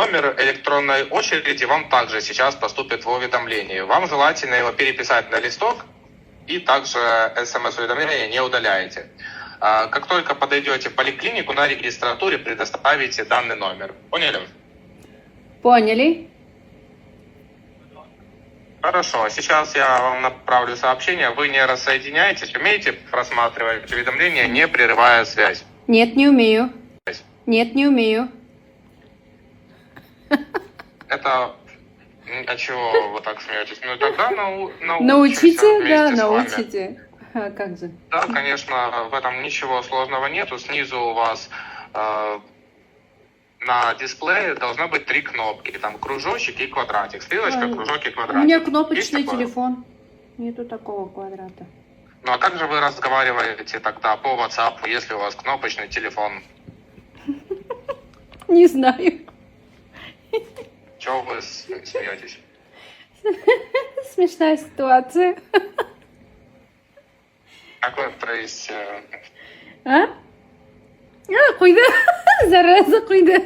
номер электронной очереди вам также сейчас поступит в уведомлении. Вам желательно его переписать на листок и также смс-уведомления не удаляете. Как только подойдете в поликлинику, на регистратуре предоставите данный номер. Поняли? Поняли? Хорошо, сейчас я вам направлю сообщение. Вы не рассоединяетесь, умеете просматривать уведомления, не прерывая связь? Нет, не умею. Нет, не умею. Это... А чего вы так смеетесь? Ну тогда Научите, да, вместе с вами. научите. А как же? Да, конечно, в этом ничего сложного нету. Снизу у вас на дисплее должно быть 3 кнопки. Там кружочек и квадратик. Стрелочка, кружок и У квадратик. меня Есть кнопочный такое? телефон. Нету такого квадрата. Ну а как же вы разговариваете тогда по WhatsApp, если у вас кнопочный телефон? Не знаю. Чего вы смеетесь? Смешная ситуация. Какой, то есть... А? Куйда. Зараза, куйда.